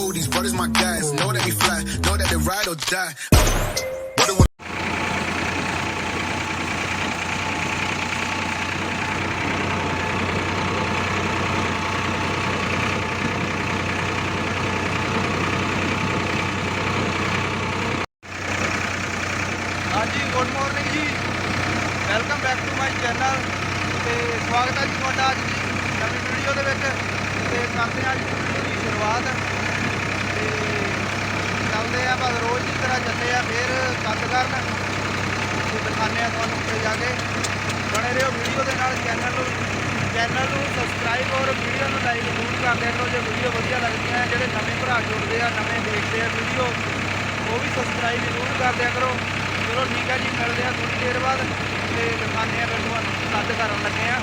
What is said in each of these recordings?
know these brothers my guys. Know that we fly, know that they ride or die. हाँ जी, good morning जी। Welcome back to my channel. तो स्वागत है जी ਤੁਹਾਡਾ ਅੱਜ ਦੀ ਨਵੀਂ ਵੀਡੀਓ ਦੇ ਵਿੱਚ। ਤੇ ਕਰਦੇ ਹਾਂ ਅੱਜ ਵੀਡੀਓ ਦੀ ਸ਼ੁਰੂਆਤ। ਤੇ ਚੱਲਦੇ ਆ ਬਸ ਰੋਜ਼ ਦੀ ਤਰ੍ਹਾਂ ਚੱਲੇ ਆ ਫਿਰ ਕੱਦ ਕਰਨ ਤੇ ਦਿਖਾਉਂਦੇ ਆ ਤੁਹਾਨੂੰ ਉੱਤੇ ਜਾ ਕੇ। ਬਣੇ ਰਹੋ ਵੀਡੀਓ ਦੇ ਨਾਲ। ਚੈਨਲ ਨੂੰ ਸਬਸਕ੍ਰਾਈਬ ਔਰ ਵੀਡੀਓ ਨੂੰ ਲਾਈਕ ਜ਼ਰੂਰ ਕਰ ਦਿਆ ਕਰੋ ਜੇ ਵੀਡੀਓ ਵਧੀਆ ਲੱਗਦੀਆਂ। ਜਿਹੜੇ ਨਵੇਂ ਭਰਾ ਜੁੜਦੇ ਆ, ਨਵੇਂ ਦੇਖਦੇ ਆ ਵੀਡੀਓ, ਉਹ ਵੀ ਸਬਸਕ੍ਰਾਈਬ ਜ਼ਰੂਰ ਕਰ ਦਿਆ ਕਰੋ। ਚਲੋ ਠੀਕ ਹੈ ਜੀ, ਮਿਲਦੇ ਆ ਥੋੜ੍ਹੀ ਦੇਰ ਬਾਅਦ ਤੇ ਦਿਖਾਉਂਦੇ ਆ ਫਿਰ ਤੁਹਾਨੂੰ ਕੱਦ ਕਰਨ ਲੱਗੇ ਆ।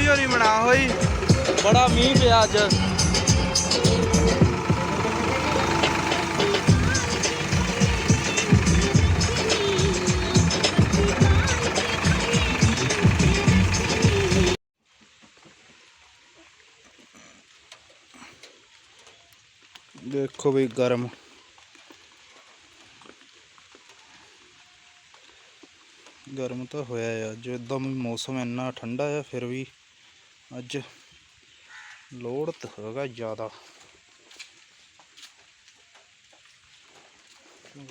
ਵੀਡੀਓ ਨਹੀਂ ਬਣਾ ਹੋਈ, ਬੜਾ ਮੀਂਹ ਪਿਆ ਅੱਜ। ਦੇਖੋ ਵੀ ਗਰਮ ਤਾਂ ਹੋਇਆ ਆ ਅੱਜ। ਇੱਦਾਂ ਵੀ ਮੌਸਮ ਇੰਨਾ ਠੰਡਾ ਆ, ਫਿਰ ਵੀ ਅੱਜ ਲੋੜ ਤਾਂ ਹੈਗਾ ਜ਼ਿਆਦਾ।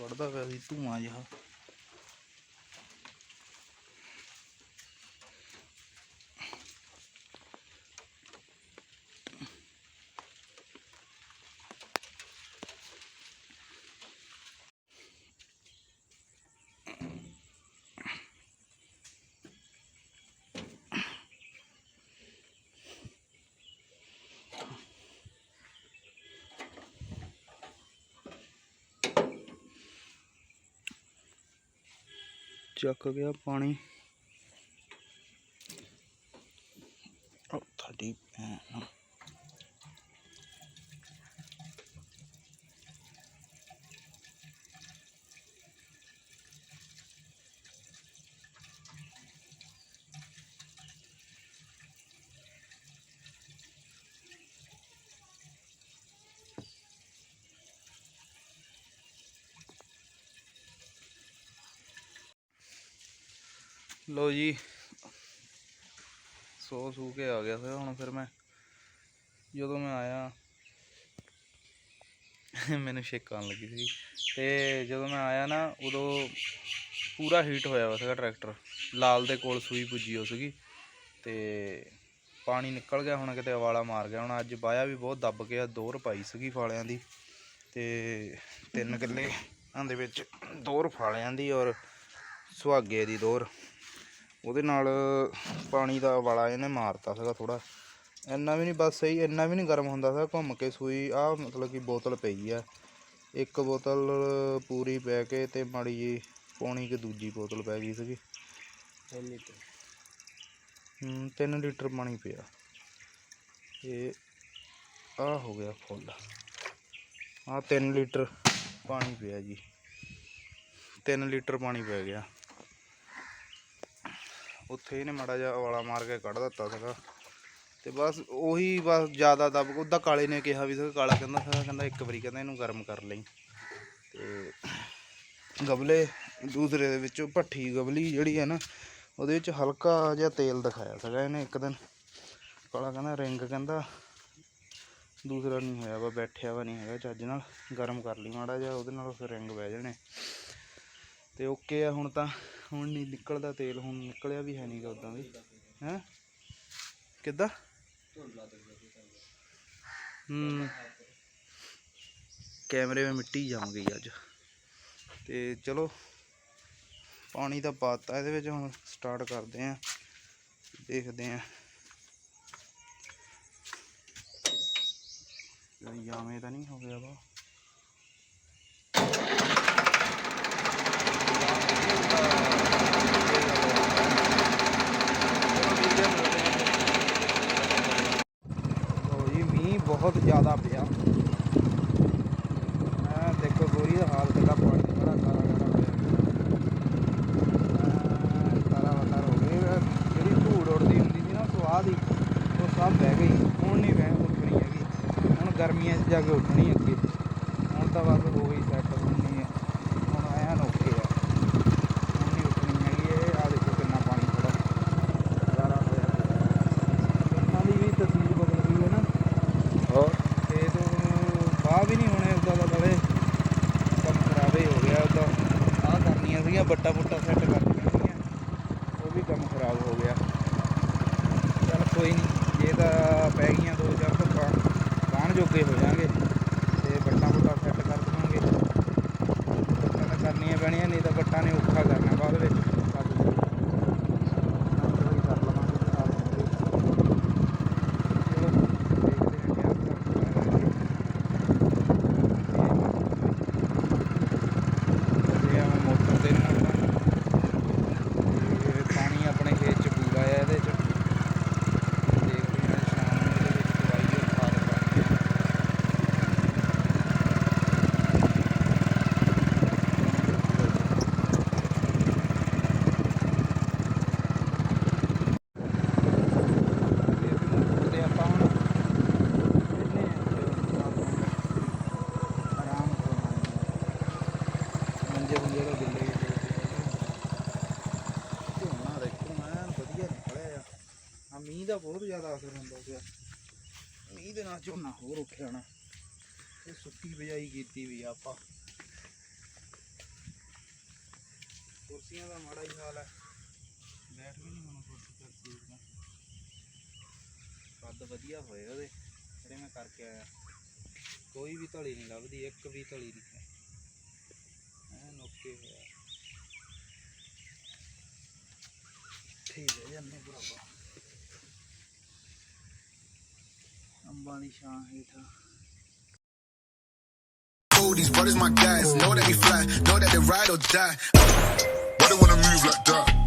ਵੜਦਾ ਪਿਆ ਸੀ ਧੂੰਆਂ ਜਿਹਾ। ਚੱਕ ਗਿਆ ਪਾਣੀ। ਤੁਹਾਡੀ ਭੈਣ ਲੋ ਜੀ, ਸੋ ਕੇ ਆ ਗਿਆ ਸੀ ਹੁਣ। ਫਿਰ ਮੈਂ ਜਦੋਂ ਮੈਂ ਆਇਆ ਮੈਨੂੰ ਛਿੱਕ ਆਉਣ ਲੱਗੀ ਸੀ, ਤੇ ਜਦੋਂ ਮੈਂ ਆਇਆ ਨਾ ਉਦੋਂ ਪੂਰਾ ਹੀਟ ਹੋਇਆ ਵਾ ਸੀਗਾ ਟਰੈਕਟਰ। ਲਾਲ ਦੇ ਕੋਲ ਸੂਈ ਪੁੱਜੀ ਹੋ ਸੀਗੀ, ਤੇ ਪਾਣੀ ਨਿਕਲ ਗਿਆ ਹੁਣ, ਕਿਤੇ ਉਬਾਲਾ ਮਾਰ ਗਿਆ ਹੁਣ। ਅੱਜ ਬਾਇਆ ਵੀ ਬਹੁਤ ਦੱਬ ਗਿਆ, ਦੋਹਰ ਪਾਈ ਸੀਗੀ ਫਾਲਿਆਂ ਦੀ, ਤੇ 3 ਕਿੱਲੇ ਦੇ ਵਿੱਚ ਦੋਹਰ ਫਾਲਿਆਂ ਦੀ ਔਰ ਸੁਹਾਗੇ ਦੀ ਦੋਹਰ। ਉਹਦੇ ਨਾਲ ਪਾਣੀ ਦਾ ਵਾਲਾ ਇਹਨੇ ਮਾਰਤਾ ਸੀਗਾ ਥੋੜ੍ਹਾ, ਇੰਨਾ ਵੀ ਨਹੀਂ, ਬਸ ਸਹੀ, ਇੰਨਾ ਵੀ ਨਹੀਂ ਗਰਮ ਹੁੰਦਾ ਸੀਗਾ। ਘੁੰਮ ਕੇ ਸੂਈ ਆਹ ਮਤਲਬ ਕਿ ਬੋਤਲ ਪਈ ਆ, 1 ਬੋਤਲ ਪੂਰੀ ਪੈ ਕੇ ਤੇ ਮਾੜੀ ਜੀ ਪੌਣੀ ਕਿ ਦੂਜੀ ਬੋਤਲ ਪੈ ਗਈ ਸੀਗੀ। 3 ਲੀਟਰ ਪਾਣੀ ਪਿਆ, ਤੇ ਆਹ ਹੋ ਗਿਆ ਫੁੱਲ। ਆਹ 3 ਲੀਟਰ ਪਾਣੀ ਪਿਆ ਜੀ, 3 ਲੀਟਰ ਪਾਣੀ ਪੈ ਗਿਆ। ਉੱਥੇ ਇਹਨੇ ਮਾੜਾ ਜਿਹਾ ਉਬਾਲਾ ਮਾਰ ਕੇ ਕੱਢ ਦਿੱਤਾ ਸੀਗਾ, ਤੇ ਬਸ ਉਹੀ ਬਸ ਜ਼ਿਆਦਾ ਦੱਬ। ਉੱਦਾਂ ਕਾਲੇ ਨੇ ਕਿਹਾ ਵੀ ਸੀਗਾ, ਕਾਲਾ ਕਹਿੰਦਾ 1 ਵਾਰੀ ਕਹਿੰਦਾ ਇਹਨੂੰ ਗਰਮ ਕਰ ਲਈ। ਤੇ ਗਬਲੇ ਦੂਸਰੇ ਦੇ ਵਿੱਚੋਂ ਭੱਠੀ ਗਬਲੀ ਜਿਹੜੀ ਹੈ ਨਾ, ਉਹਦੇ ਵਿੱਚ ਹਲਕਾ ਜਿਹਾ ਤੇਲ ਦਿਖਾਇਆ ਸੀਗਾ ਇਹਨੇ ਇੱਕ ਦਿਨ। ਕਾਲਾ ਕਹਿੰਦਾ ਰਿੰਗ, ਕਹਿੰਦਾ ਦੂਸਰਾ ਨਹੀਂ ਹੋਇਆ ਵਾ, ਬੈਠਿਆ ਵਾ ਨਹੀਂ ਹੈਗਾ ਚੱਜ ਨਾਲ, ਗਰਮ ਕਰ ਲਈ ਮਾੜਾ ਜਿਹਾ, ਉਹਦੇ ਨਾਲ ਫਿਰ ਰਿੰਗ ਬਹਿ ਜਾਣੇ। ਤੇ ਓਕੇ ਆ ਹੁਣ ਤਾਂ, ਹੁਣ ਨਹੀਂ ਨਿਕਲਦਾ ਤੇਲ, ਹੁਣ ਨਿਕਲਿਆ ਵੀ ਹੈ ਨਹੀਂ ਗਾ ਉੱਦਾਂ ਵੀ। ਹੈਂ ਕਿੱਦਾਂ ਕੈਮਰੇ ਵਿੱਚ ਮਿੱਟੀ ਜੰਮ ਗਈ ਅੱਜ। ਤੇ ਚਲੋ ਪਾਣੀ ਤਾਂ ਪਾਤਾ ਇਹਦੇ ਵਿੱਚ, ਹੁਣ ਸਟਾਰਟ ਕਰਦੇ ਆਂ, ਦੇਖਦੇ ਆਂ ਜਾਵੇਂ ਤਾਂ ਨਹੀਂ ਹੋ ਗਿਆ ਵਾ। ਲੋ ਜੀ, ਮੀਂਹ ਬਹੁਤ ਜ਼ਿਆਦਾ ਪਿਆ। ਦੇਖੋ ਗੋਰੀ ਦਾ ਹਾਲ ਕਿੱਦਾਂ, ਪਾਣੀ ਬੜਾ ਕਾਲਾ ਕਾਲਾ ਹੋ ਗਿਆ। ਜਿਹੜੀ ਧੂੜ ਉੱਡਦੀ ਹੁੰਦੀ ਸੀ ਨਾ ਸਵਾਹ ਦੀ, ਉਹ ਸਭ ਬਹਿ ਗਈ। ਹੁਣ ਨਹੀਂ ਉੱਠਣੀ ਹੈਗੀ, ਹੁਣ ਗਰਮੀਆਂ 'ਚ ਜਾ ਕੇ ਉੱਠਣੀ ਅੱਗੇ। ਹੁਣ ਤਾਂ ਬਸ ਹੋ ਗਈ ਸੈੱਟ, ਹੁਣ ਆਇਆ ਨੌਕੇ ਆ, ਹੁਣ ਨਹੀਂ ਉੱਠਣੀ ਹੈਗੀ ਇਹ। ਆਹ ਦੇਖੋ ਕਿੰਨਾ ਪਾਣੀ ਥੋੜਾ ਸਾਰਾ ਹੋਇਆ, ਇਹਨਾਂ ਦੀ ਵੀ ਤਸਵੀਰ ਬਦਲ ਗਈ ਹੈ ਨਾ। ਤੇ ਬਾਹ ਵੀ ਨਹੀਂ ਹੋਣੇ ਉੱਦਾਂ ਦਾ, ਬੜੇ ਕੰਮ ਖਰਾਬ ਹੀ ਹੋ ਗਿਆ। ਉੱਦਾਂ ਆਹ ਕਰਨੀਆਂ ਸੀਗੀਆਂ, ਬੱਟਾ ਬੁੱਟਾ ਸੈੱਟ ਕਰਨੀਆਂ ਸੀਗੀਆਂ, ਉਹ ਵੀ ਕੰਮ ਖਰਾਬ ਹੋ ਗਿਆ। ਚੱਲ ਕੋਈ ਨਹੀਂ, ਜੇ ਤਾਂ ਪੈ ਗਈਆਂ 2-4 ਧੁੱਪਾਂ, ਬਾਹਣ ਜੋਗੇ ਹੋ ਜਾਣਗੇ, ਤੇ ਬੱਟਾ ਬੁੱਟਾ ਸੈੱਟ ਕਰ ਦੇਵਾਂਗੇ। ਬੱਟਾਂ ਤਾਂ ਕਰਨੀਆਂ ਪੈਣੀਆਂ, ਨਹੀਂ ਤਾਂ ਬੱਟਾਂ ਨੇ ਔਖਾ ਕਰਨਾ ਬਾਅਦ ਵਿੱਚ। ਮੰਜੇ ਮੁੰਜੇ ਦਾ ਗਿੱਲੇ ਝੋਨਾ ਦੇਖੋ ਮੈਂ ਵਧੀਆ ਨਿਕਲਿਆ ਆ ਮੀਂਹ ਦਾ ਬਹੁਤ ਜ਼ਿਆਦਾ ਅਸਰ ਹੁੰਦਾ ਪਿਆ ਮੀਂਹ ਦੇ ਨਾਲ ਝੋਨਾ ਹੋਰ ਔਖਿਆ ਹੋਣਾ ਇਹ ਸੁੱਕੀ ਬਿਜਾਈ ਕੀਤੀ ਵੀ ਆਪਾਂ ਕੁਰਸੀਆਂ ਦਾ ਮਾੜਾ ਹੀ ਹਾਲ ਹੈ ਬੈਠ ਵੀ ਨਹੀਂ ਮੈਨੂੰ ਕੁਰਸੀ ਕੱਦ ਵਧੀਆ ਹੋਏ ਉਹਦੇ ਜਿਹੜੇ ਮੈਂ ਕਰਕੇ ਆਇਆ ਕੋਈ ਵੀ ਧਲੀ ਨਹੀਂ ਲੱਭਦੀ ਇੱਕ ਵੀ ਧਲੀ ਨਹੀਂ ਐ ਨੋਕੇ ਹੋਇਆ ਠੀਕ ਹੈ ਜੰਨੇ ਭਰਾਵਾ ਅੰਬਾਂ ਦੀ ਛਾਂ ਹੇਠਾਂ Oh, these brothers my guys. Know that they fly, know that they ride or die. Why they wanna move like that?